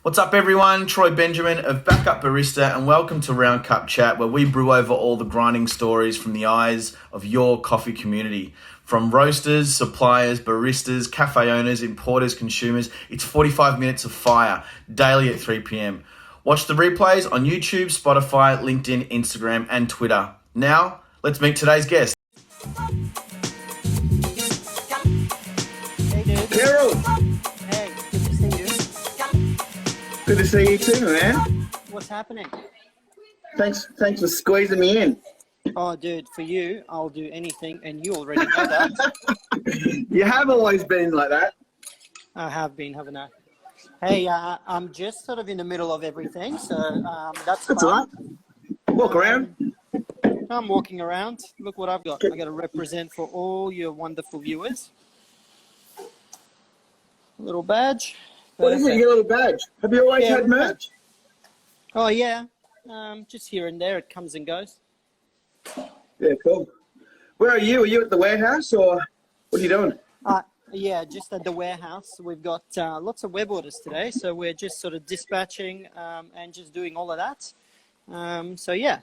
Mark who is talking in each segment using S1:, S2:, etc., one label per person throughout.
S1: What's up, everyone? Troy Benjamin of Backup Barista, and welcome to Round Cup Chat, where we brew over all the grinding stories from the eyes of your coffee community. From roasters, suppliers, baristas, cafe owners, importers, consumers, it's 45 minutes of fire, daily at 3 p.m. Watch the replays on YouTube, Spotify, LinkedIn, Instagram, and Twitter. Now, let's meet today's guest.
S2: Hey, dude.
S3: Kiril,
S2: Hey, good to see you.
S3: good to see you too, man.
S2: What's happening?
S3: Thanks for squeezing me in.
S2: Oh, dude, for you, I'll do anything, and you already know that.
S3: You have always been like that.
S2: I have been, haven't I? Hey, I'm just sort of in the middle of everything, so that's
S3: That's all right.
S2: fine.
S3: Walk around.
S2: I'm walking around. Look what I've got. I got to represent for all your wonderful viewers. A little badge.
S3: What is it? Your little badge? Have you always
S2: Yeah,
S3: had merch?
S2: Oh, yeah. Just here and there, it comes and goes.
S3: Yeah, cool. Where are you? Are you at the warehouse or what are you doing?
S2: Yeah, just at the warehouse. We've got lots of web orders today, so we're just sort of dispatching and just doing all of that. So yeah,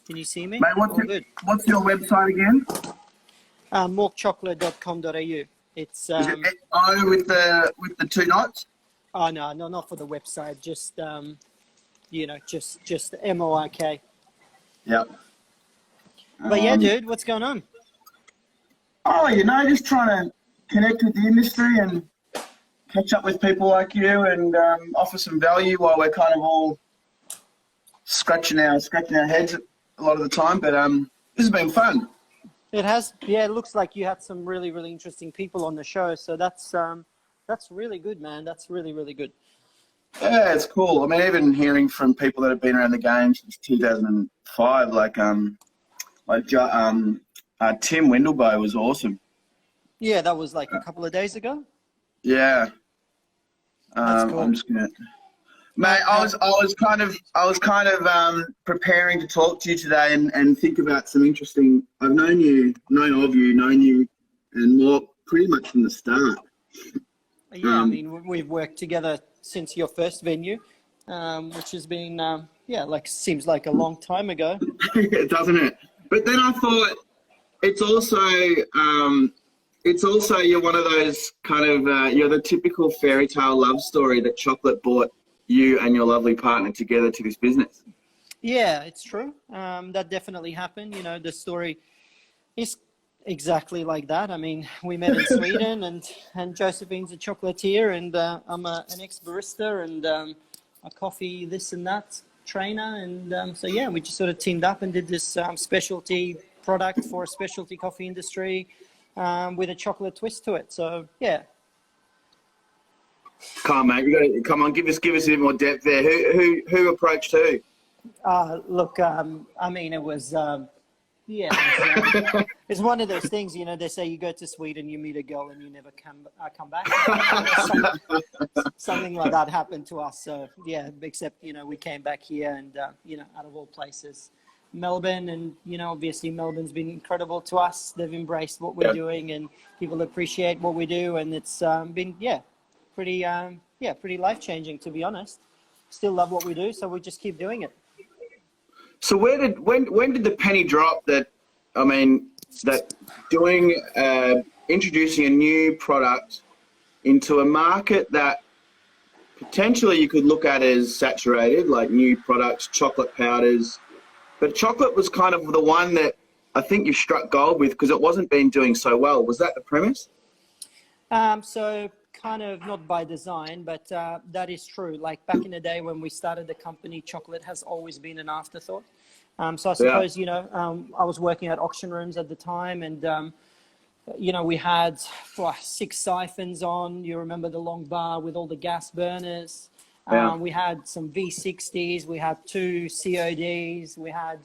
S2: can you see me?
S3: Mate,
S2: All good.
S3: what's your website again?
S2: Morkchocolate.com.au. It's
S3: Is it O with the two dots?
S2: oh no, not for the website. Just just MORK.
S3: Yep.
S2: But yeah, dude, what's going on?
S3: Oh, just trying to connect with the industry and catch up with people like you and offer some value while we're kind of all scratching our heads a lot of the time. But this has been fun.
S2: It has. Yeah, it looks like you had some really, really interesting people on the show. So that's really good, man. That's really, really good.
S3: Yeah, it's cool. I mean, even hearing from people that have been around the game since 2005, Tim Wendelbo was awesome.
S2: Yeah, that was like a couple of days ago.
S3: Yeah.
S2: That's cool.
S3: I'm just gonna. Mate, I was kind of preparing to talk to you today and think about some interesting. I've known you, and more pretty much from the start.
S2: Yeah, I mean, we've worked together since your first venue, which has been, seems like a long time ago.
S3: Doesn't it? But then I thought it's also you're one of those kind of, you're the typical fairy tale love story that chocolate brought you and your lovely partner together to this business.
S2: Yeah, it's true. That definitely happened. You know, the story is exactly like that. I mean, we met in Sweden and Josephine's a chocolatier and I'm an ex-barista and a coffee this and that trainer. And so, yeah, we just sort of teamed up and did this specialty product for a specialty coffee industry with a chocolate twist to it. So, yeah.
S3: Come on, mate. Come on, give us a bit more depth there. Who approached who?
S2: Look, I mean, it was, it's one of those things, you know, they say you go to Sweden, you meet a girl and you never come back. Something like that happened to us. So, yeah, except, you know, we came back here and, out of all places, Melbourne. And, obviously Melbourne's been incredible to us. They've embraced what we're doing and people appreciate what we do. And it's been, pretty life-changing, to be honest. Still love what we do, so we just keep doing it.
S3: So when did the penny drop that introducing a new product into a market that potentially you could look at as saturated, like new products, chocolate powders, but chocolate was kind of the one that I think you struck gold with because it wasn't been doing so well. Was that the premise?
S2: So kind of not by design, but that is true. Like back in the day when we started the company, chocolate has always been an afterthought. So I suppose, I was working at auction rooms at the time and, we had 6 siphons on. You remember the long bar with all the gas burners. We had some V60s. We had 2 CODs. We had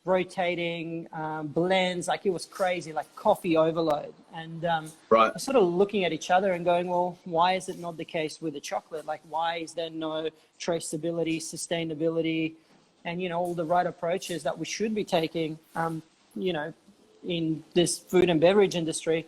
S2: rotating blends. Like it was crazy, like coffee overload. And sort of looking at each other and going, well, why is it not the case with the chocolate? Like, why is there no traceability, sustainability, and, all the right approaches that we should be taking, in this food and beverage industry?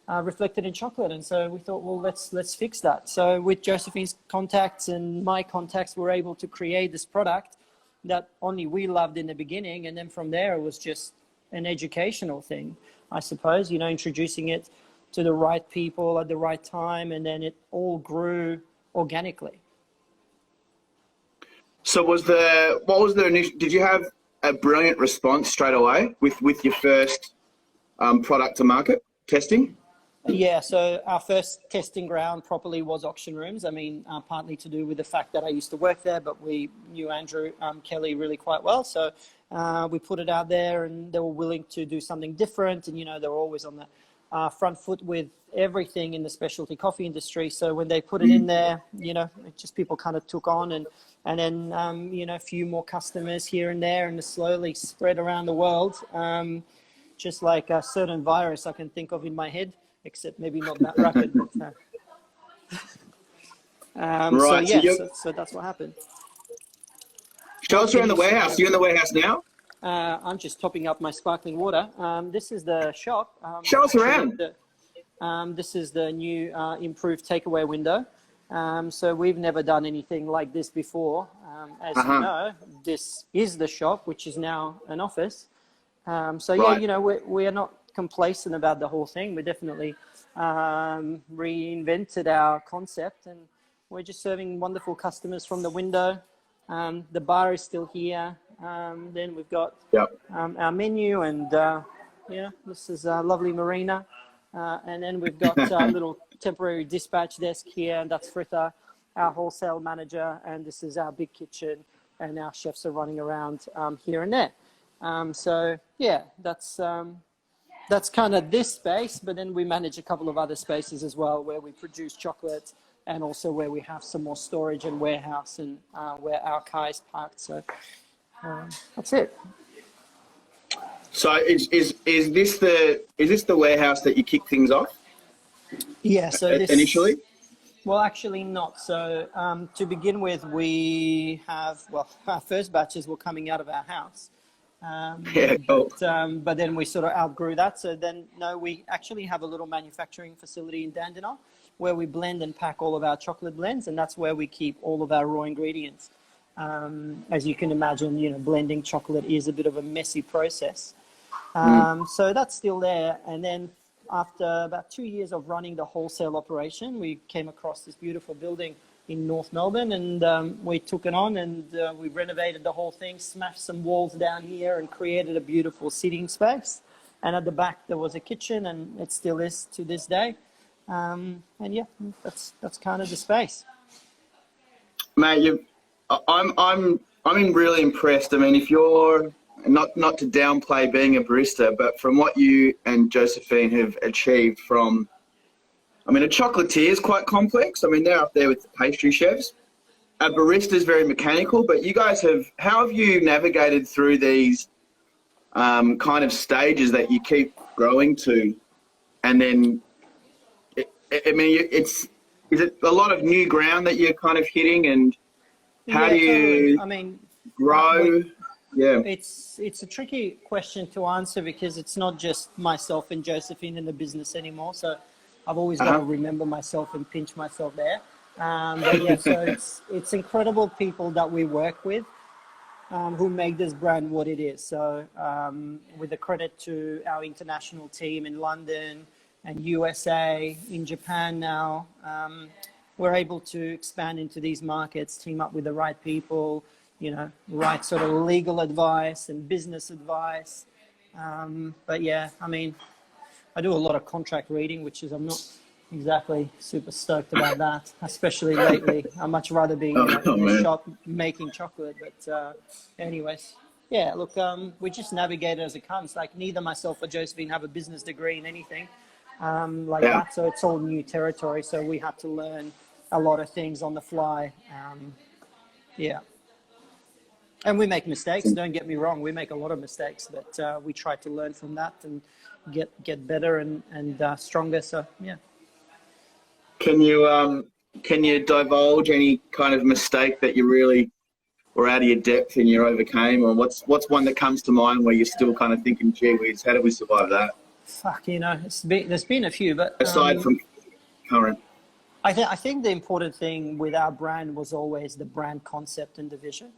S2: reflected in chocolate. And so we thought, well, let's fix that. So with Josephine's contacts and my contacts, we're able to create this product that only we loved in the beginning. And then from there, it was just an educational thing, I suppose, you know, introducing it to the right people at the right time. And then it all grew organically.
S3: So what was the initial, did you have a brilliant response straight away with your first product to market testing?
S2: Yeah, so our first testing ground properly was auction rooms. I mean, partly to do with the fact that I used to work there, but we knew Andrew Kelly really quite well. So we put it out there and they were willing to do something different. And, you know, they were always on the front foot with everything in the specialty coffee industry. So when they put it in there, you know, it just people kind of took on and then, you know, a few more customers here and there and it slowly spread around the world. Just like a certain virus I can think of in my head. Except maybe not that rapid. But,
S3: right.
S2: So, yeah, so that's what happened.
S3: Show us around the warehouse. You're in the warehouse now?
S2: I'm just topping up my sparkling water. This is the shop.
S3: Show us around.
S2: This is the new improved takeaway window. So we've never done anything like this before. As you know, this is the shop, which is now an office. So, yeah, you know, we are not complacent about the whole thing. We definitely reinvented our concept and we're just serving wonderful customers from the window. The bar is still here. Then we've got our menu and yeah, this is a lovely marina. And then we've got a little temporary dispatch desk here, and that's Fritha, our wholesale manager, and this is our big kitchen and our chefs are running around here and there. So yeah, that's kind of this space, but then we manage a couple of other spaces as well where we produce chocolate and also where we have some more storage and warehouse and where our car is parked. So that's it.
S3: So is this the warehouse that you kick things off?
S2: Yeah. So this,
S3: initially?
S2: Well, actually not. So to begin with, we have, well, our first batches were coming out of our house.
S3: Yeah, cool.
S2: But then we sort of outgrew that. So then, no, we actually have a little manufacturing facility in Dandenong where we blend and pack all of our chocolate blends, and that's where we keep all of our raw ingredients. As you can imagine, you know, blending chocolate is a bit of a messy process. So that's still there. And then after about 2 years of running the wholesale operation, we came across this beautiful building in North Melbourne, and we took it on and we renovated the whole thing, smashed some walls down here and created a beautiful sitting space. And at the back there was a kitchen, and it still is to this day. And yeah, that's kind of the space.
S3: Mate, I'm really impressed. I mean, if you're not to downplay being a barista, but from what you and Josephine have achieved from, I mean, a chocolatier is quite complex. I mean, they're up there with the pastry chefs. A barista is very mechanical, but you guys how have you navigated through these kind of stages that you keep growing to? And then, I mean, is it a lot of new ground that you're kind of hitting, and how do you grow? Yeah,
S2: it's a tricky question to answer because it's not just myself and Josephine in the business anymore. So I've always got to remember myself and pinch myself there. But yeah, so it's incredible people that we work with who make this brand what it is. So with the credit to our international team in London and USA, in Japan now, we're able to expand into these markets, team up with the right people, you know, right sort of legal advice and business advice. But yeah, I mean, I do a lot of contract reading, which is, I'm not exactly super stoked about that, especially lately. I'd much rather be in the shop making chocolate. But anyways, yeah, look, we just navigate it as it comes. Like neither myself or Josephine have a business degree in anything that. So it's all new territory. So we have to learn a lot of things on the fly. Yeah. And we make mistakes, don't get me wrong. We make a lot of mistakes, but we try to learn from that and get better and stronger. So, yeah.
S3: Can you divulge any kind of mistake that you really were out of your depth and you overcame? Or what's one that comes to mind where you're still kind of thinking, gee whiz, how did we survive that?
S2: Fuck, you know, there's been a few, but
S3: aside from current?
S2: I think the important thing with our brand was always the brand concept and the vision.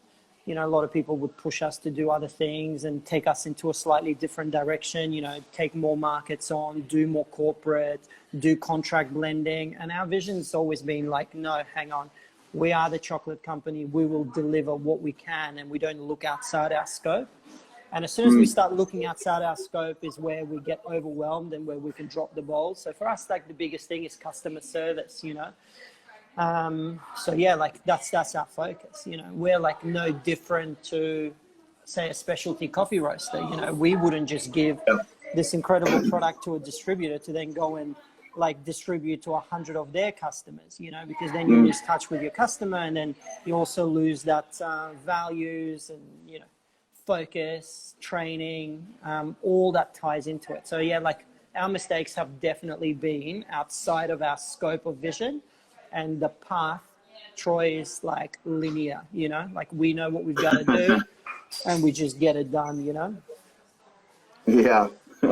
S2: You know, a lot of people would push us to do other things and take us into a slightly different direction, you know, take more markets on, do more corporate, do contract blending. And our vision's always been like, no, hang on. We are the chocolate company. We will deliver what we can, and we don't look outside our scope. And as soon as we start looking outside our scope is where we get overwhelmed and where we can drop the ball. So for us, like the biggest thing is customer service, you know. So yeah, like that's our focus, you know. We're like no different to, say, a specialty coffee roaster. You know, we wouldn't just give this incredible product to a distributor to then go and like distribute to 100 of their customers, you know, because then you lose touch with your customer, and then you also lose that values and, you know, focus, training, all that ties into it. So yeah, like our mistakes have definitely been outside of our scope of vision, and the path, Troy, is like linear, you know, like we know what we've got to do and we just get it done, you know?
S3: Yeah. I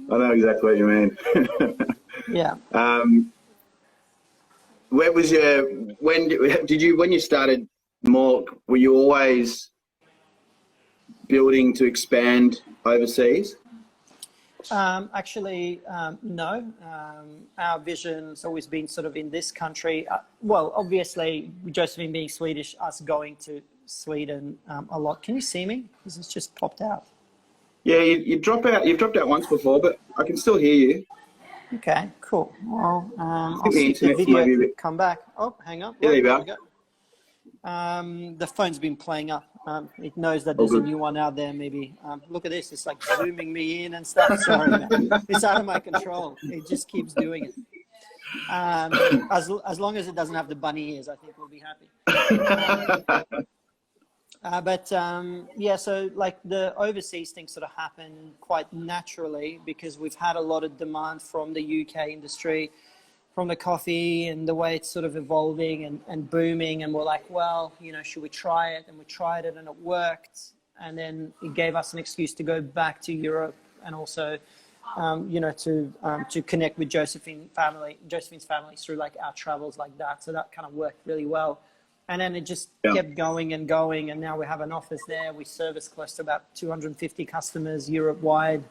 S3: know exactly what you mean.
S2: Yeah.
S3: Where was your, when you started Mörk, were you always building to expand overseas?
S2: Actually, no. Our vision's always been sort of in this country. Well, obviously, Josephine being Swedish, us going to Sweden a lot. Can you see me? This has just popped out.
S3: Yeah, you drop out. You've dropped out once before, but I can still hear you.
S2: Okay, cool. Well, I'll
S3: the
S2: see the video
S3: maybe a bit...
S2: come back. Oh, hang up.
S3: Yeah, there you go.
S2: The phone's been playing up. It knows that there's a new one out there, maybe. Look at this. It's like zooming me in and stuff. Sorry, man. It's out of my control. It just keeps doing it. As long as it doesn't have the bunny ears, I think we'll be happy. Yeah, so like the overseas thing sort of happened quite naturally because we've had a lot of demand from the UK industry, from the coffee and the way it's sort of evolving and booming. And we're like, well, you know, should we try it? And we tried it and it worked. And then it gave us an excuse to go back to Europe and also, you know, to connect with Josephine's family through like our travels like that. So that kind of worked really well. And then it just kept going and going. And now we have an office there. We service close to about 250 customers Europe-wide.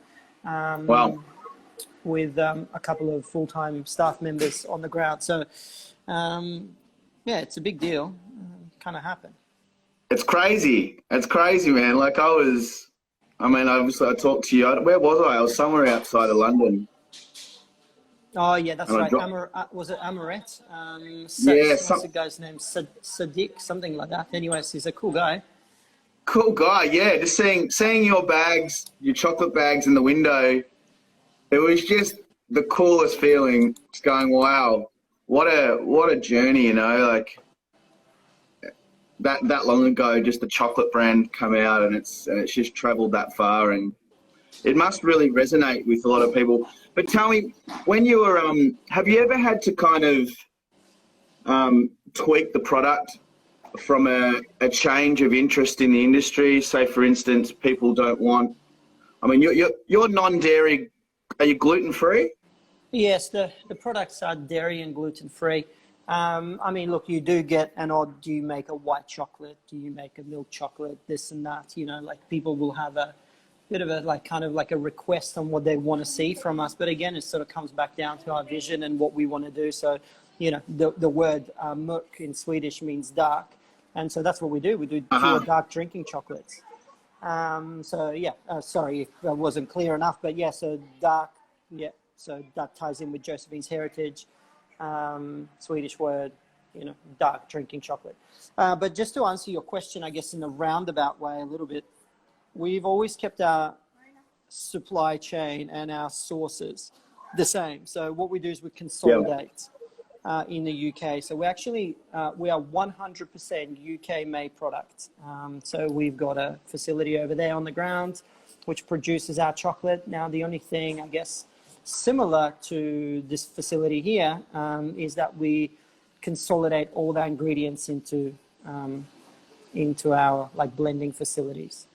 S3: Wow.
S2: With a couple of full-time staff members on the ground. So, yeah, it's a big deal. Kind of happened.
S3: It's crazy. It's crazy, man. Like obviously I talked to you. Where was I? I was somewhere outside of London.
S2: Oh, yeah, that's right. Was it Amaret? What's the guy's name? Sadiq, something like that. Anyways, he's a cool guy.
S3: Cool guy, yeah. Just seeing your bags, your chocolate bags in the window, it was just the coolest feeling. Just going, wow, what a journey, you know, like that long ago, just the chocolate brand come out and it's just traveled that far, and it must really resonate with a lot of people. But tell me, when you were, have you ever had to kind of tweak the product from a change of interest in the industry? Say, for instance, people don't want, I mean, you're non-dairy. Are you gluten-free?
S2: Yes, the products are dairy and gluten-free. I mean, look, you do get an odd, do you make a white chocolate? Do you make a milk chocolate? This and that, you know, like people will have a bit of a, like, kind of like a request on what they want to see from us. But again, it sort of comes back down to our vision and what we want to do. So, you know, the word mörk in Swedish means dark. And so that's what we do. We do pure dark drinking chocolates. So yeah, sorry if I wasn't clear enough, but yeah, so dark, yeah, so that ties in with Josephine's heritage, Swedish word, you know, dark drinking chocolate. But just to answer your question, I guess in a roundabout way a little bit, we've always kept our supply chain and our sources the same. So what we do is we consolidate in the UK. So we actually, we are 100% UK made product. So we've got a facility over there on the ground, which produces our chocolate. Now, the only thing, I guess, similar to this facility here is that we consolidate all the ingredients into our like blending facilities.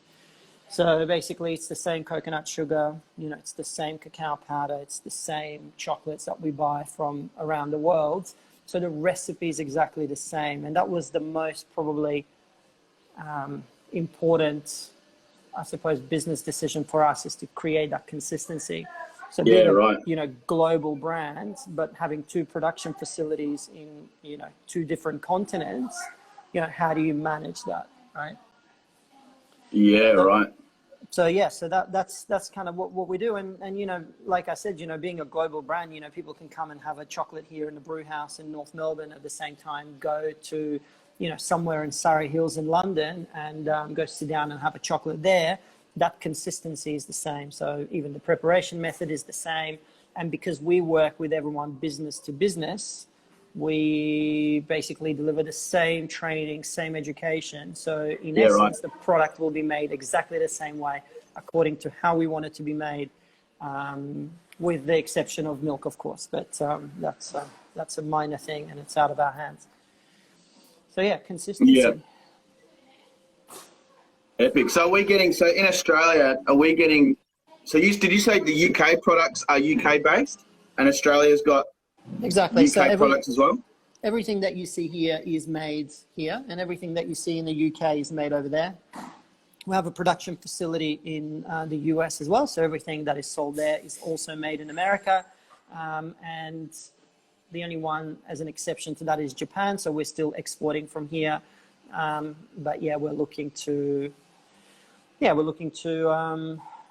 S2: So basically, it's the same coconut sugar, you know, it's the same cacao powder, it's the same chocolates that we buy from around the world. So the recipe is exactly the same. And that was the most probably important, I suppose, business decision for us, is to create that consistency. So being a, you know, global brand, but having two production facilities in, you know, two different continents, you know, how do you manage that, right?
S3: Yeah, right.
S2: So yeah, so that's kind of what we do. And, you know, like I said, you know, being a global brand, you know, people can come and have a chocolate here in the brew house in North Melbourne, at the same time go to, you know, somewhere in Surrey Hills in London and go sit down and have a chocolate there. That consistency is the same. So even the preparation method is the same. And because we work with everyone business to business, we basically deliver the same training, same education. So in essence, the product will be made exactly the same way, according to how we want it to be made, with the exception of milk, of course. But that's a minor thing, and it's out of our hands. So yeah, consistency.
S3: Yeah. Epic. So so in Australia, are we getting, did you say the UK products are UK based and Australia's got
S2: exactly
S3: UK products as well?
S2: Everything that you see here is made here, and everything that you see in the UK is made over there. We have a production facility in the US as well, so everything that is sold there is also made in America. And the only one as an exception to that is Japan, so we're still exporting from here. But yeah, we're looking to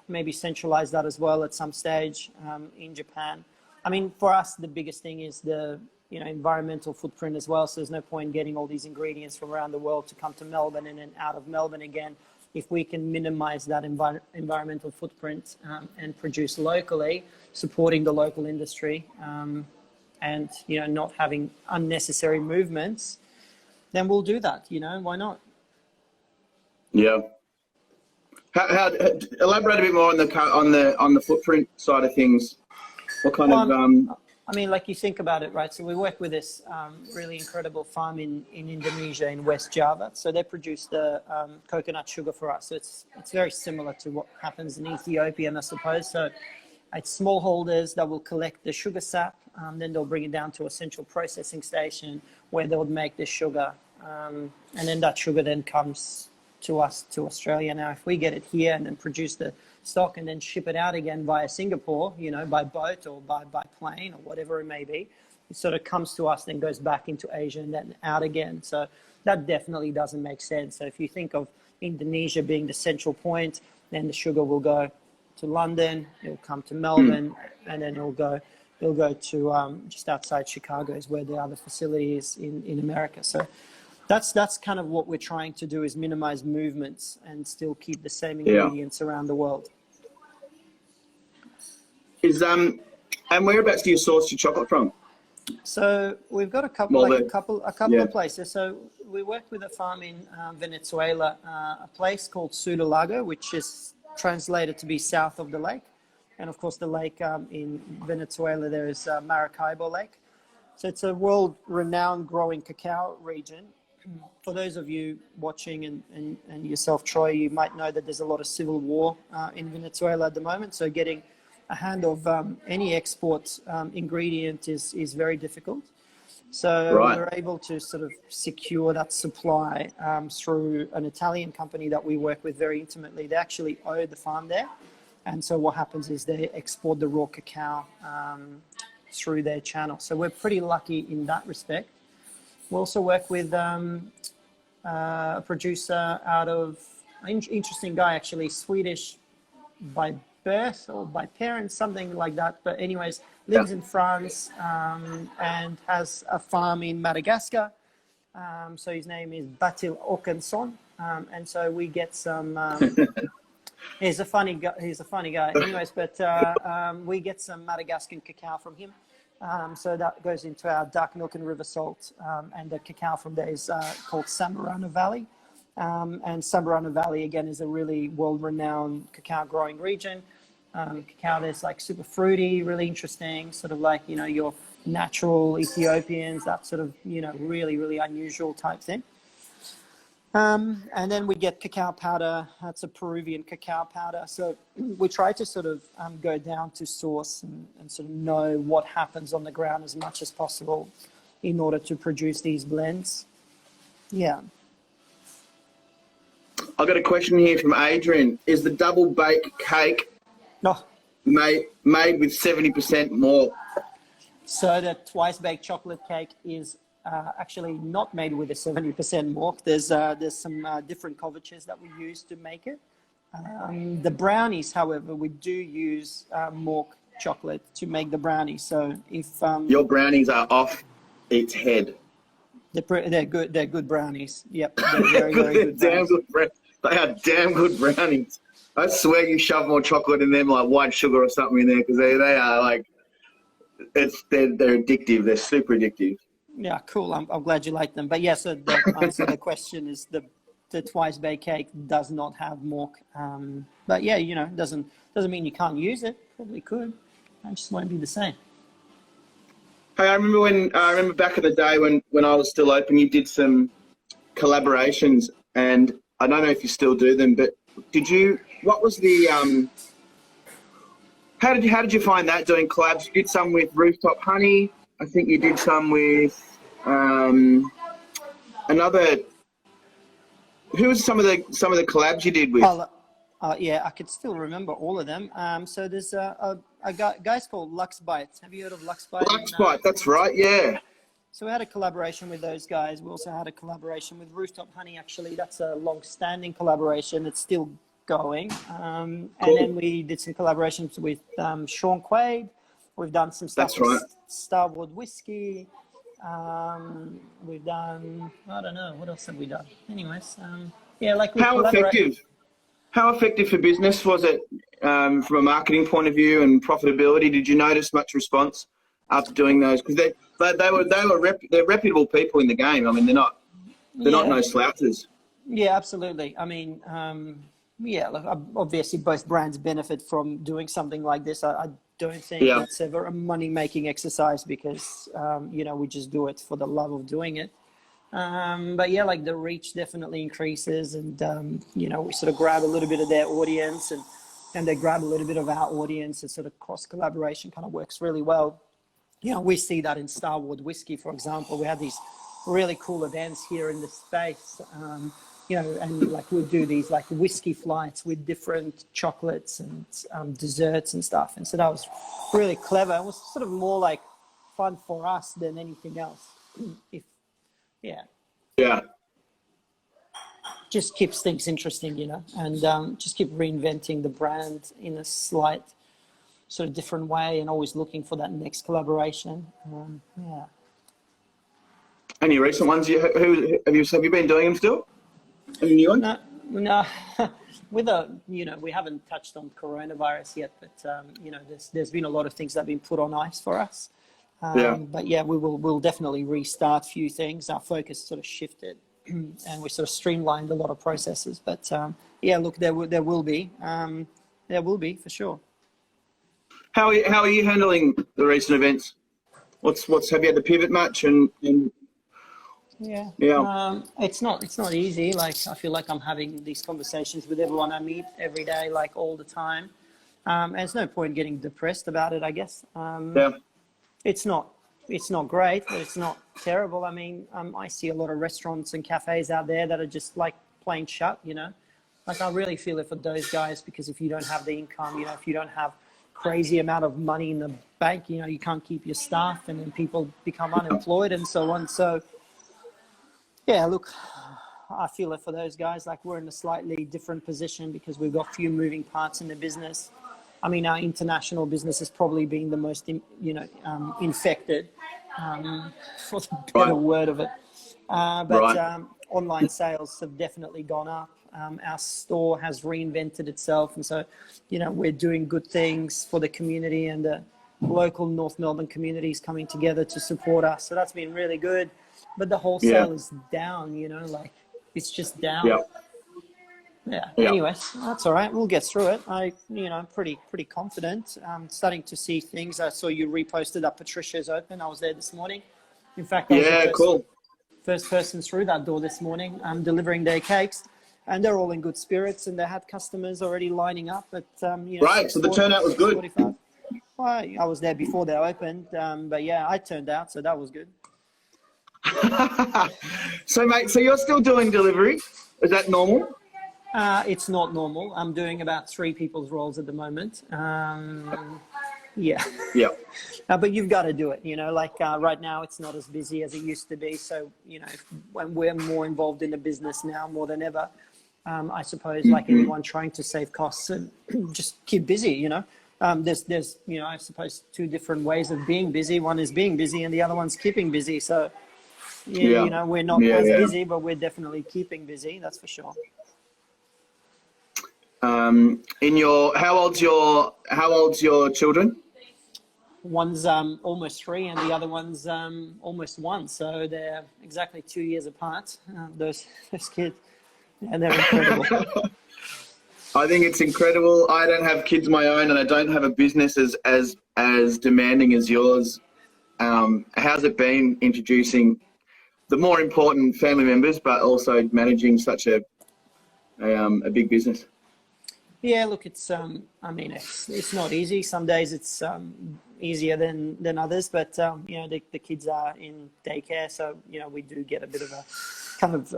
S2: maybe centralize that as well at some stage in Japan. I mean, for us, the biggest thing is the, you know, environmental footprint as well. So there's no point getting all these ingredients from around the world to come to Melbourne and then out of Melbourne again. If we can minimize that environmental footprint and produce locally, supporting the local industry, and, you know, not having unnecessary movements, then we'll do that. You know, why not?
S3: Yeah. How elaborate a bit more on the footprint side of things. What kind of
S2: I mean, like, you think about it, right? So we work with this really incredible farm in Indonesia, in West Java. So they produce the coconut sugar for us. So it's very similar to what happens in Ethiopia, I suppose. So it's smallholders that will collect the sugar sap, then they'll bring it down to a central processing station where they'll make the sugar, and then that sugar then comes to us, to Australia. Now, if we get it here and then produce the stock and then ship it out again via Singapore, you know, by boat or by plane or whatever it may be, it sort of comes to us, then goes back into Asia and then out again. So that definitely doesn't make sense. So if you think of Indonesia being the central point, then the sugar will go to London, it'll come to Melbourne, and then it'll go to just outside Chicago is where the other facility is in America. So that's kind of what we're trying to do, is minimize movements and still keep the same ingredients around the world. And
S3: whereabouts do you source your chocolate from?
S2: So we've got a couple of places. So we worked with a farm in Venezuela, a place called Sudalago, which is translated to be south of the lake. And of course, the lake in Venezuela, there is Maracaibo Lake. So it's a world-renowned growing cacao region. For those of you watching and yourself, Troy, you might know that there's a lot of civil war in Venezuela at the moment. So getting a hand of any export ingredient is very difficult. So we're able to sort of secure that supply through an Italian company that we work with very intimately. They actually own the farm there. And so what happens is they export the raw cacao through their channel. So we're pretty lucky in that respect. We also work with a producer out of, interesting guy actually, Swedish by birth or by parents, something like that. But anyways, lives in France and has a farm in Madagascar. So his name is Batil Åkesson. And so we get some, he's a funny guy. Anyways, but we get some Madagascan cacao from him. So that goes into our dark milk and river salt, and the cacao from there is called Samorana Valley. And Samorana Valley, again, is a really world-renowned cacao growing region. Cacao there's like super fruity, really interesting, sort of like, you know, your natural Ethiopians, that sort of, you know, really, really unusual type thing. And then we get cacao powder. That's a Peruvian cacao powder. So we try to sort of go down to source and sort of know what happens on the ground as much as possible in order to produce these blends. Yeah.
S3: I've got a question here from Adrian. Is the double bake cake
S2: No.
S3: made with 70% more?
S2: So the twice baked chocolate cake is actually not made with a 70% Mörk. There's some different couvertures that we use to make it. The brownies, however, we do use Mörk chocolate to make the brownies. So if
S3: Your brownies are off its head.
S2: they're good, they're good brownies. Yep, they're very, very good.
S3: Damn good they are damn good brownies. I swear you shove more chocolate in them, like white sugar or something in there, because they are like, they're addictive. They're super addictive.
S2: Yeah, cool. I'm glad you like them. But yeah, so the answer to the question is the twice baked cake does not have Mörk. But yeah, you know, doesn't mean you can't use it. Probably could. It just won't be the same.
S3: Hey, I remember back in the day when I was still open, you did some collaborations, and I don't know if you still do them, but what was the how did you find that doing collabs? You did some with Rooftop Honey. I think you did some with another. Who was some of the collabs you did with?
S2: Yeah, I could still remember all of them. So there's a guys called Lux Bites. Have you heard of Lux Bites?
S3: Lux Bite, that's right. Yeah.
S2: So we had a collaboration with those guys. We also had a collaboration with Rooftop Honey. Actually, that's a long-standing collaboration. It's still going. And then we did some collaborations with Sean Quaid. We've done some stuff with Starboard Whiskey. We've done, I don't know, what else have we done? Anyways, yeah, like
S3: How effective for business was it from a marketing point of view and profitability? Did you notice much response after doing those? Because they're reputable people in the game. I mean, they're not no slouches.
S2: Yeah, absolutely. I mean, yeah, look, obviously both brands benefit from doing something like this. I don't think it's ever a money-making exercise because, you know, we just do it for the love of doing it. But yeah, like the reach definitely increases and, you know, we sort of grab a little bit of their audience and they grab a little bit of our audience and sort of cross-collaboration kind of works really well. You know, we see that in Starboard Whiskey, for example. We have these really cool events here in the space, you know, and like we'll do these like whiskey flights with different chocolates and desserts and stuff. And so that was really clever. It was sort of more like fun for us than anything else. Yeah. Just keeps things interesting, you know, and just keep reinventing the brand in a slight sort of different way and always looking for that next collaboration. Yeah.
S3: Any recent ones? Have you been doing them still? Any new ones?
S2: No. You know, we haven't touched on coronavirus yet, but you know, there's been a lot of things that have been put on ice for us. But yeah, we'll definitely restart a few things. Our focus sort of shifted, and we sort of streamlined a lot of processes. But yeah, look, there will be for sure.
S3: How are you handling the recent events? Have you had to pivot much and
S2: Yeah. It's not easy. Like I feel like I'm having these conversations with everyone I meet every day, like all the time. And there's no point getting depressed about it, I guess. It's not great, but it's not terrible. I mean, I see a lot of restaurants and cafes out there that are just like plain shut, you know. Like I really feel it for those guys because if you don't have the income, you know, if you don't have crazy amount of money in the bank, you know, you can't keep your staff and then people become unemployed and so on. So yeah, look, I feel it for those guys. Like we're in a slightly different position because we've got few moving parts in the business. I mean, our international business has probably been the most, you know, infected, for the better word of it. But online sales have definitely gone up. Our store has reinvented itself. And so, you know, we're doing good things for the community and the local North Melbourne communities coming together to support us. So that's been really good. But the wholesale is down, you know, like it's just down. Yeah. Anyways, that's all right. We'll get through it. You know, I'm pretty confident. I'm starting to see things. I saw you reposted that Patricia's open. I was there this morning. In fact, I was first person through that door this morning, delivering their cakes, and they're all in good spirits, and they had customers already lining up at,
S3: right. So the turnout was good.
S2: 6:45. Well, I was there before they opened, but yeah, I turned out, so that was good.
S3: So, mate, so you're still doing delivery? Is that normal?
S2: It's not normal. I'm doing about 3 people's roles at the moment. Yeah.
S3: Yeah.
S2: But you've got to do it, right now it's not as busy as it used to be. So, when we're more involved in the business now more than ever, I suppose like anyone trying to save costs and just keep busy, there's, I suppose 2 different ways of being busy. One is being busy and the other one's keeping busy. So, we're not as busy, but we're definitely keeping busy. That's for sure.
S3: How old's your children?
S2: One's almost 3 and the other one's almost 1. So they're exactly 2 years apart. Those kids, and they're incredible.
S3: I think it's incredible. I don't have kids of my own, and I don't have a business as demanding as yours. How's it been introducing the more important family members, but also managing such a big business?
S2: Yeah, look, it's it's not easy. Some days it's easier than others, but the kids are in daycare, so we do get a bit of a kind of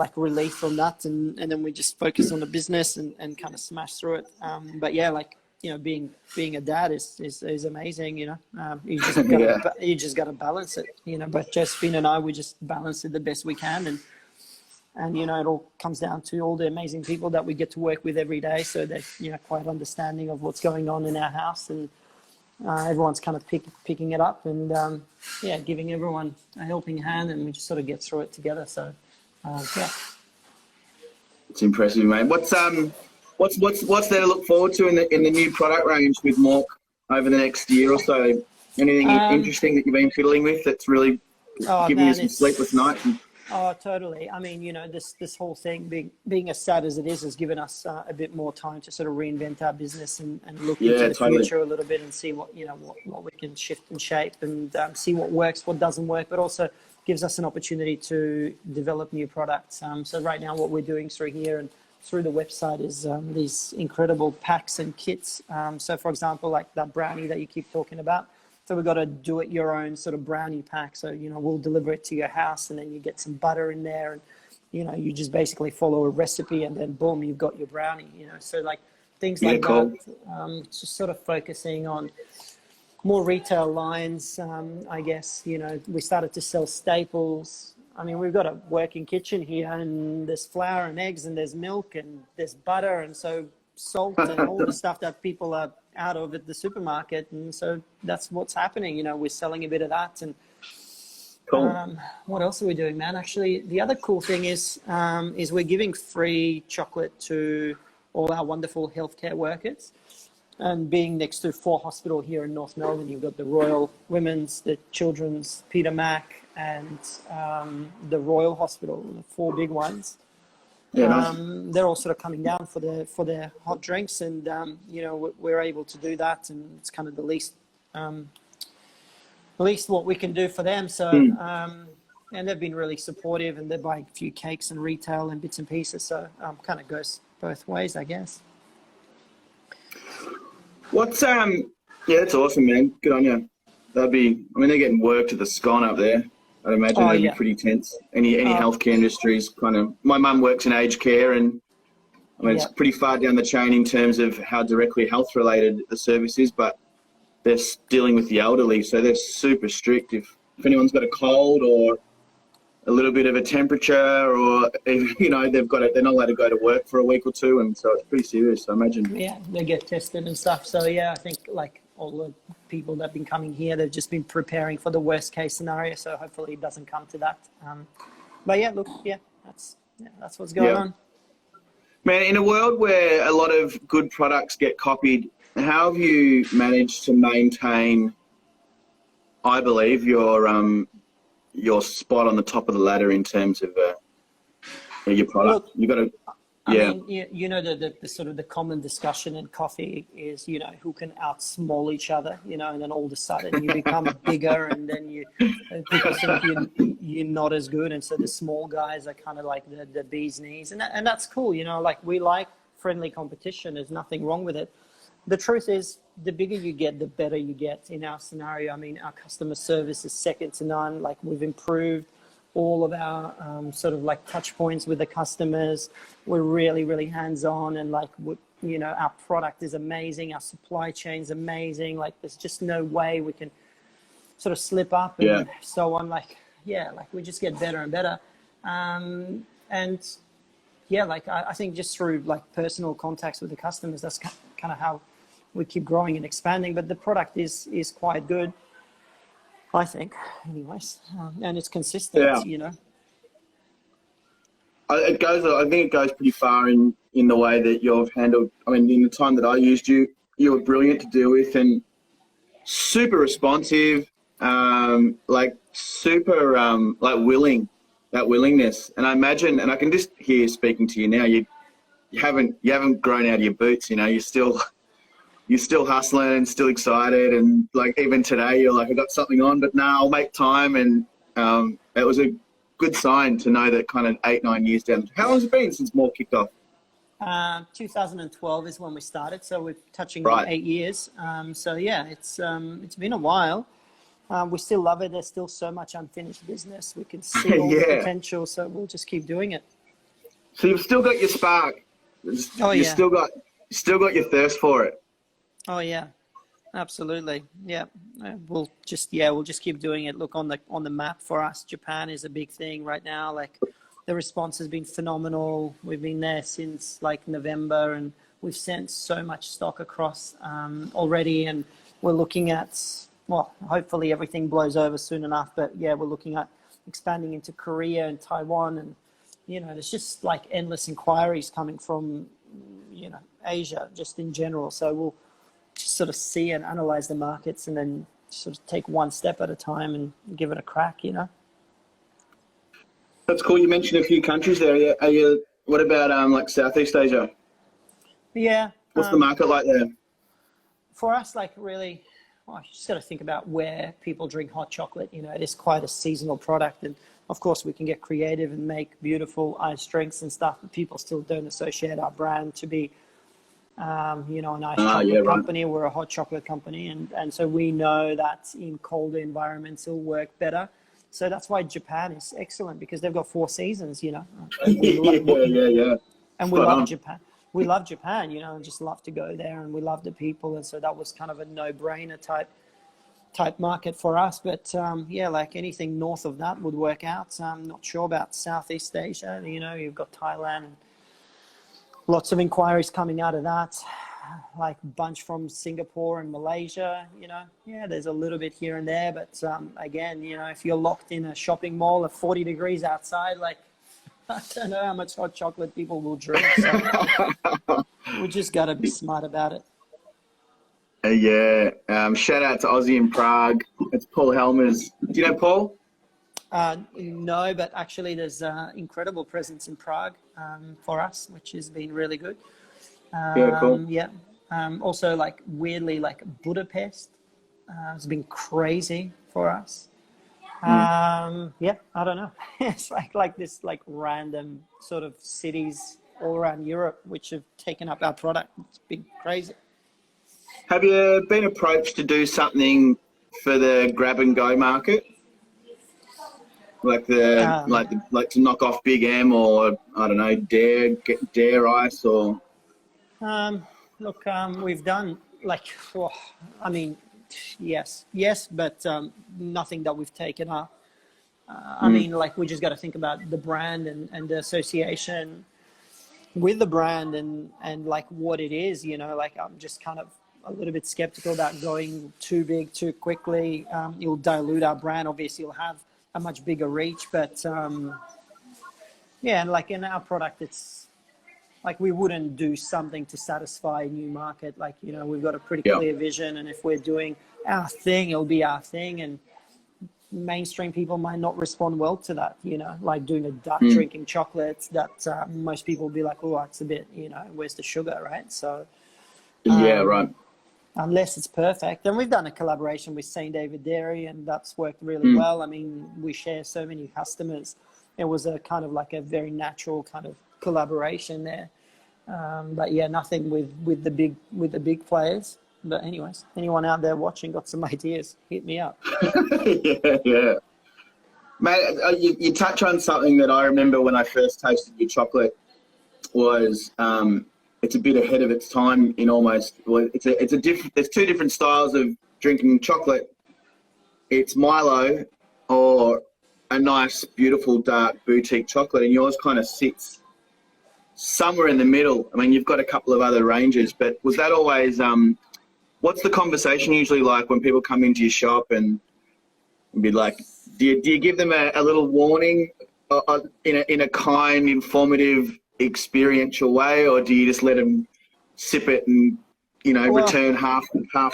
S2: like relief from that, and then we just focus on the business and kind of smash through it. But yeah, being a dad is amazing. You just gotta balance it. But Josephine and I, we just balance it the best we can, and it all comes down to all the amazing people that we get to work with every day. So they're quite understanding of what's going on in our house, and everyone's kind of picking it up and giving everyone a helping hand, and we just sort of get through it together. So yeah,
S3: it's impressive, mate. What's there to look forward to in the new product range with Mörk over the next year or so? Anything interesting that you've been fiddling with that's really giving you some sleepless nights?
S2: Oh, totally. I mean, this whole thing, being as sad as it is, has given us a bit more time to sort of reinvent our business and look into the future a little bit and see what we can shift and shape and see what works, what doesn't work, but also gives us an opportunity to develop new products. So right now, what we're doing through here and through the website is these incredible packs and kits. So, for example, like that brownie that you keep talking about. So we've got a do-it-your-own sort of brownie pack. So, we'll deliver it to your house, and then you get some butter in there, and, you just basically follow a recipe, and then boom, you've got your brownie, So like things like that, just sort of focusing on more retail lines, I guess. We started to sell staples. I mean, we've got a working kitchen here, and there's flour and eggs, and there's milk, and there's butter, and so salt and all the stuff that people are out of at the supermarket, and so that's what's happening. We're selling a bit of that, and what else are we doing, man? Actually, the other cool thing is we're giving free chocolate to all our wonderful healthcare workers. And being next to 4 hospitals here in North Melbourne, you've got the Royal Women's, the Children's, Peter Mac, and the Royal Hospital, the 4 big ones. Yeah, nice. They're all sort of coming down for their hot drinks, and we're able to do that, and it's kind of the least what we can do for them. So and they've been really supportive, and they're buying a few cakes and retail and bits and pieces. So kind of goes both ways, I guess.
S3: What's that's awesome, man. Good on you. They're getting worked to the scone up there. I'd imagine that'd be pretty tense. Any healthcare industries kind of. My mum works in aged care, and it's pretty far down the chain in terms of how directly health related the service is, but they're dealing with the elderly, so they're super strict. If anyone's got a cold or a little bit of a temperature, or they're not allowed to go to work for a week or 2, and so it's pretty serious, I imagine. Yeah,
S2: they get tested and stuff. So yeah, I think like all the people that've been coming here, they've just been preparing for the worst case scenario. So hopefully it doesn't come to that. But yeah, look, that's what's going on.
S3: Man, in a world where a lot of good products get copied, how have you managed to maintain, I believe, your spot on the top of the ladder in terms of your product?
S2: I
S3: Yeah.
S2: mean, you know, the sort of the common discussion in coffee is, you know, who can outsmall each other, you know, and then all of a sudden you become bigger, and then people think you're not as good, and so the small guys are kind of like the bee's knees, and that's cool, you know, like we like friendly competition. There's nothing wrong with it. The truth is, the bigger you get, the better you get. In our scenario, I mean, our customer service is second to none. Like, we've improved all of our sort of like touch points with the customers. We're really, really hands-on, and like, you know, our product is amazing. Our supply chain's amazing. Like, there's just no way we can sort of slip up and so on. Like, yeah, like we just get better and better. And yeah, like I think just through like personal contacts with the customers, that's kind of how we keep growing and expanding. But the product is quite good, I think, anyways, and it's consistent, you know.
S3: I think it goes pretty far in the way that you've handled. I mean, in the time that I used you, you were brilliant to deal with and super responsive, like super like willing, that willingness. And I imagine, and I can just hear speaking to you now, you haven't grown out of your boots. You know, you're still hustling, still excited, and like even today you're like, I got something on, but now I'll make time. And it was a good sign to know that kind of 8-9 years down. How long has it been since Mörk kicked off?
S2: 2012 is when we started, so we're touching on 8 years. So yeah, it's been a while. We still love it. There's still so much unfinished business. We can see all the potential, so we'll just keep doing it.
S3: So you've still got your spark. You've still got your thirst for it.
S2: Oh yeah, absolutely. Yeah, we'll just keep doing it. Look, on the map for us, Japan is a big thing right now. Like, the response has been phenomenal. We've been there since like November, and we've sent so much stock across already, and we're looking at, well, hopefully everything blows over soon enough, but yeah, we're looking at expanding into Korea and Taiwan, and you know, there's just like endless inquiries coming from, you know, Asia just in general. So we'll just sort of see and analyze the markets, and then sort of take one step at a time and give it a crack, you know.
S3: That's cool. You mentioned a few countries there. What about like Southeast Asia?
S2: Yeah.
S3: What's the market like there?
S2: For us, like, really, well, you just got to think about where people drink hot chocolate. You know, it is quite a seasonal product, and of course we can get creative and make beautiful ice drinks and stuff, but people still don't associate our brand to be, you know, an ice chocolate company. We're a hot chocolate company, and so we know that in colder environments it'll work better. So that's why Japan is excellent, because they've got 4 seasons, you know. And we love Japan. We love Japan, you know, and just love to go there, and we love the people, and so that was kind of a no-brainer type market for us. But yeah, like anything north of that would work out. I'm not sure about Southeast Asia. You know, you've got Thailand, and lots of inquiries coming out of that, like a bunch from Singapore and Malaysia. You know, yeah, there's a little bit here and there, but again, you know, if you're locked in a shopping mall at 40 degrees outside, like, I don't know how much hot chocolate people will drink. So we just got to be smart about it.
S3: Yeah. Shout out to Aussie in Prague. It's Paul Helmers. Do you know Paul?
S2: No, but actually there's incredible presence in Prague for us, which has been really good.
S3: Yeah, cool.
S2: Yeah. Also, like, weirdly, like Budapest has been crazy for us. Yeah, I don't know. It's like this like random sort of cities all around Europe which have taken up our product. It's been crazy.
S3: Have you been approached to do something for the grab and go market? Like like to knock off Big M, or I don't know, Dare Ice, or
S2: Look, we've done like, well, I mean, yes, but nothing that we've taken up. I mean, like, we just got to think about the brand and the association with the brand and like what it is, you know. Like, I'm just kind of a little bit skeptical about going too big too quickly. You'll dilute our brand. Obviously, you'll have a much bigger reach, but yeah, and like in our product, it's like we wouldn't do something to satisfy a new market. Like, you know, we've got a pretty clear vision, and if we're doing our thing, it'll be our thing. And mainstream people might not respond well to that, you know, like doing a dark drinking chocolate that most people will be like, oh, it's a bit, you know, where's the sugar, right? So
S3: Yeah, right.
S2: unless it's perfect. And we've done a collaboration with St. David Dairy, and that's worked really well. I mean, we share so many customers. It was a kind of like a very natural kind of collaboration there. But yeah, nothing with the big players. But anyways, anyone out there watching got some ideas, hit me up.
S3: Yeah. Mate, you touch on something that I remember when I first tasted your chocolate was it's a bit ahead of its time in almost, well, there's two different styles of drinking chocolate. It's Milo or a nice, beautiful, dark boutique chocolate, and yours kind of sits somewhere in the middle. I mean, you've got a couple of other ranges, but was that always, what's the conversation usually like when people come into your shop and be like, do you give them a little warning in a kind, informative, experiential way, or do you just let them sip it and, you know, return half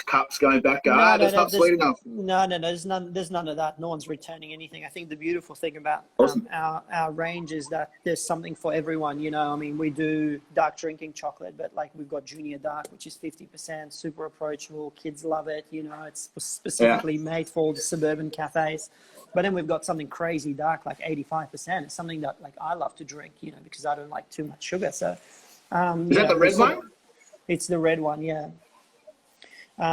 S3: cups going back? It's not sweet enough.
S2: No, there's none of that. No one's returning anything. I think the beautiful thing about our range is that there's something for everyone. You know, I mean, we do dark drinking chocolate, but like we've got junior dark, which is 50%, super approachable. Kids love it. You know, it's specifically made for all the suburban cafes. But then we've got something crazy dark, like 85%. It's something that like I love to drink, you know, because I don't like too much sugar. So,
S3: is that the red one?
S2: It's the red one, yeah.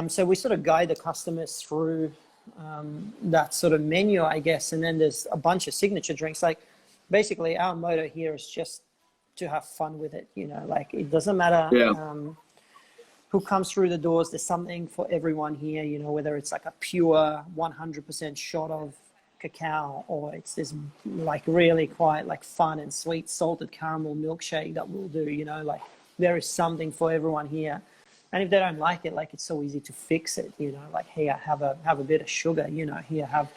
S2: So we sort of guide the customers through that sort of menu, I guess. And then there's a bunch of signature drinks. Like basically our motto here is just to have fun with it. You know, like it doesn't matter who comes through the doors. There's something for everyone here, you know, whether it's like a pure 100% shot of cacao, or it's this like really quite like fun and sweet salted caramel milkshake that we'll do, you know, like there is something for everyone here. And if they don't like it, like it's so easy to fix it, you know, like here, have a bit of sugar, you know, here, have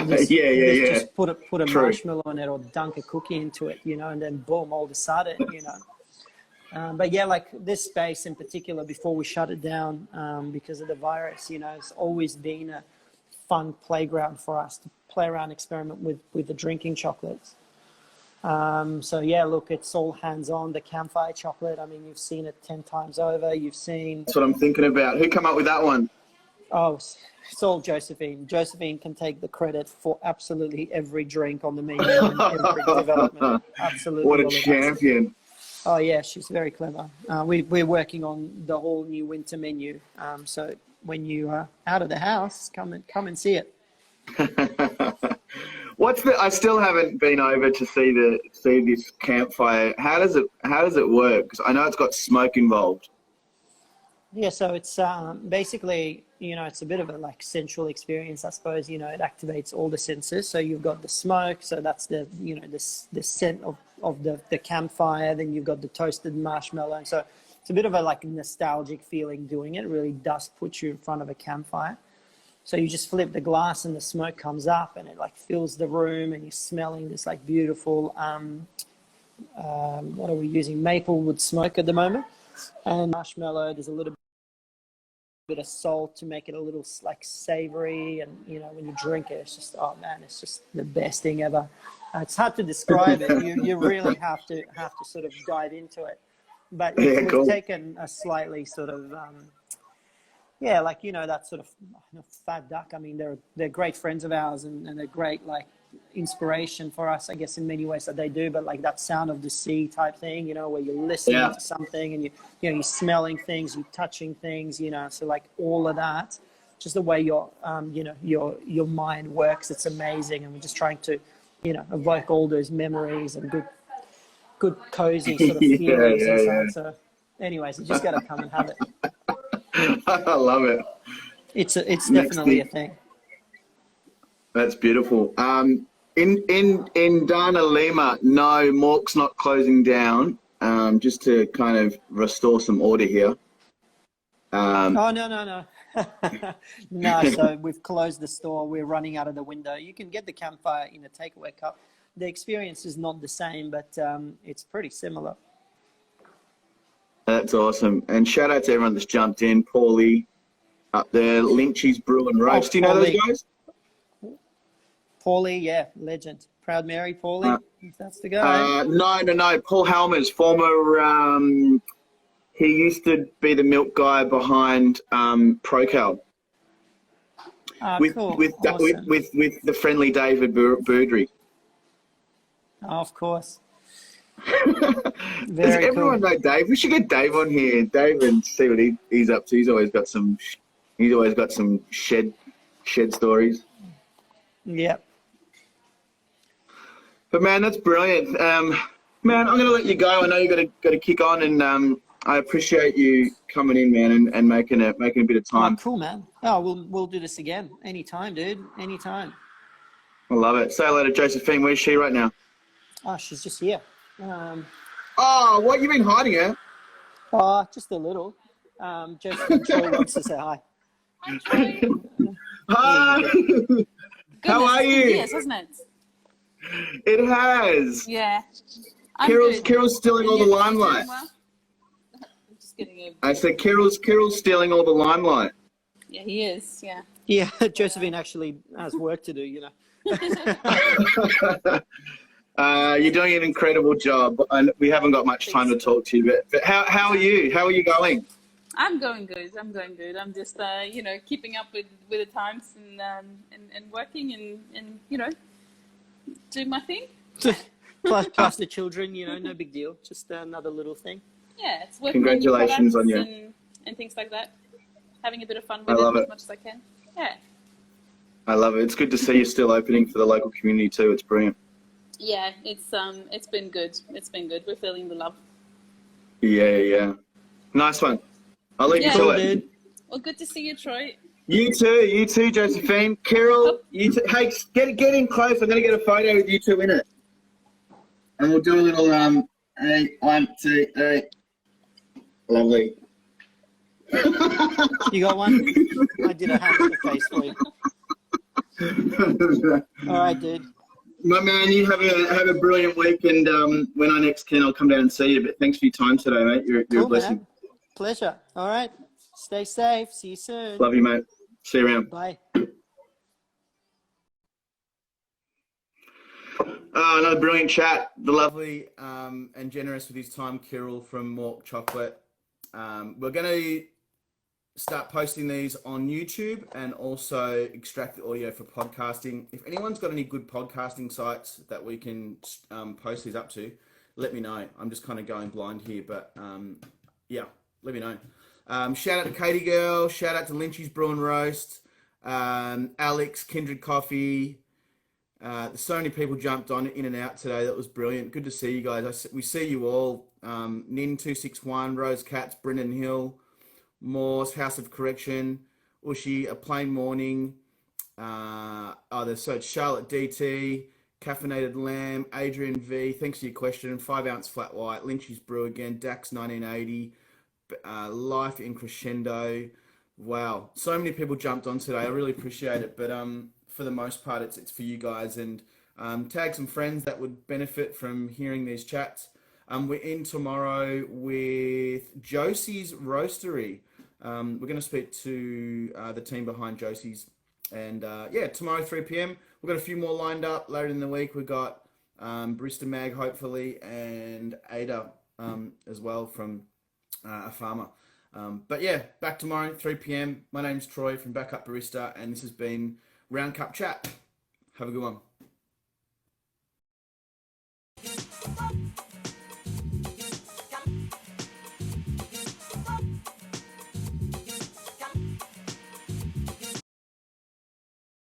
S2: this, just put a marshmallow in it or dunk a cookie into it, you know, and then boom, all of a sudden, you know. But yeah, like this space in particular, before we shut it down because of the virus, you know, it's always been a fun playground for us to play around, experiment with the drinking chocolates. So yeah, look, it's all hands-on. The campfire chocolate, I mean, you've seen it 10 times over. You've seen...
S3: That's what I'm thinking about. Who come up with that one?
S2: Oh, it's all Josephine. Josephine can take the credit for absolutely every drink on the menu and every development. Absolutely.
S3: What a champion.
S2: Oh yeah, she's very clever. We're working on the whole new winter menu. So when you are out of the house, come and see it.
S3: I still haven't been over to see this campfire. How does it work? Because I know it's got smoke involved.
S2: Yeah, so it's basically, you know, it's a bit of a like sensual experience, I suppose. You know, it activates all the senses. So you've got the smoke, so that's the, you know, the scent of the campfire. Then you've got the toasted marshmallow, and so it's a bit of a like nostalgic feeling doing it. It really does put you in front of a campfire. So you just flip the glass and the smoke comes up and it like fills the room and you're smelling this like beautiful, what are we using? Maple wood smoke at the moment. And marshmallow, there's a little bit of salt to make it a little like savory. And, you know, when you drink it, it's just, oh man, it's just the best thing ever. It's hard to describe it. You really have to sort of dive into it. But we've taken a slightly sort of, yeah, like, you know, that sort of fat duck. I mean, they're great friends of ours and they're great, like, inspiration for us, I guess, in many ways that they do. But like that sound of the sea type thing, you know, where you're listening to something and you're smelling things, you're touching things, you know. So like all of that, just the way your mind works, it's amazing. And we're just trying to, you know, evoke all those memories and good cozy sort of feelings inside. So, anyways, you just got to come and have it.
S3: I love it.
S2: It's definitely a thing.
S3: That's beautiful. In Dana Lima, no, Mork's not closing down. Just to kind of restore some order here.
S2: Oh no. No, so we've closed the store. We're running out of the window. You can get the campfire in a takeaway cup. The experience is not the same, but it's pretty similar.
S3: That's awesome. And shout out to everyone that's jumped in. Paulie up there, Lynchie's Brew and Roast. Do you know those guys?
S2: Paulie, yeah, legend. Proud Mary, Paulie. That's the guy.
S3: No. Paul Helmers, former. He used to be the milk guy behind ProCal with
S2: Cool.
S3: with,
S2: Awesome.
S3: with the friendly David Boudry.
S2: Oh, of course.
S3: Does
S2: Very
S3: everyone
S2: cool.
S3: know Dave? We should get Dave on here, Dave, and see what he's up to. He's always got some. He's always got some shed stories.
S2: Yep.
S3: But man, that's brilliant. Man, I'm gonna let you go. I know you got to kick on, and I appreciate you coming in, man, and making a bit of time.
S2: Oh, cool, man. Oh, we'll do this again. Anytime, dude. Anytime.
S3: I love it. Say hello to Josephine. Where's she right now?
S2: Oh, she's just here.
S3: Oh, what, you been hiding her?
S2: Oh, just a little. Josephine Troy wants to say hi.
S4: Hi, Troy.
S3: Hi. How are you?
S4: Yes, hasn't it?
S3: It has.
S4: Yeah. I'm
S3: Kiril's
S4: good.
S3: stealing all the limelight.
S4: Well, I'm just kidding.
S3: I said Kiril's stealing all the limelight.
S4: Yeah, he is. Yeah.
S2: Yeah, Josephine actually has work to do, you know.
S3: You're doing an incredible job, and we haven't got much time to talk to you. But how are you? How are you going?
S4: I'm going good. I'm just keeping up with the times and working and doing my thing.
S2: plus the children, you know, no big deal. Just another little thing.
S4: Yeah, it's working.
S3: Congratulations on you.
S4: And things like that. Having a bit of fun with
S3: it
S4: as much as I can. Yeah.
S3: I love it. It's good to see you still opening for the local community too. It's brilliant.
S4: Yeah, it's been good. It's been good. We're feeling the love.
S3: Yeah. Nice one. I'll leave you to it.
S2: Dude.
S4: Well, good to see you, Troy.
S3: You too, Josephine. Kiril, you too. Hey, get in close. I'm gonna get a photo with you two in it, and we'll do a little hey, 1, 2, 3. Lovely.
S2: You got one? I did a hand in the face for you. All right, dude.
S3: My man, you have a brilliant week, and when I next can, I'll come down and see you. But thanks for your time today, mate. You're
S2: Cool,
S3: a blessing.
S2: man. Pleasure. All right. Stay safe. See you soon.
S3: Love you, mate. See you around.
S2: Bye.
S1: Another brilliant chat. The lovely and generous with his time, Kiril from Mörk Chocolate. We're going to start posting these on YouTube and also extract the audio for podcasting. If anyone's got any good podcasting sites that we can post these up to, let me know. I'm just kind of going blind here, but yeah, let me know. Shout out to Katie Girl. Shout out to Lynchy's Brew and Roast. Alex, Kindred Coffee. So many people jumped on in and out today. That was brilliant. Good to see you guys. We see you all. Nin261, Rose Katz, Brendan Hill, Morse, House of Correction, Ushi, A Plain Morning. So Charlotte DT, Caffeinated Lamb, Adrian V. Thanks for your question. 5 ounce flat white, Lynchy's Brew again, Dax 1980, Life in Crescendo. Wow, so many people jumped on today. I really appreciate it. But for the most part, it's for you guys, and tag some friends that would benefit from hearing these chats. We're in tomorrow with Josie's Roastery. We're going to speak to the team behind Josie's, and tomorrow 3 p.m. We've got a few more lined up later in the week. We've got Barista Mag hopefully, and Ada as well from a farmer. But yeah, back tomorrow 3 p.m. My name's Troy from Backup Barista, and this has been Round Cup Chat. Have a good one.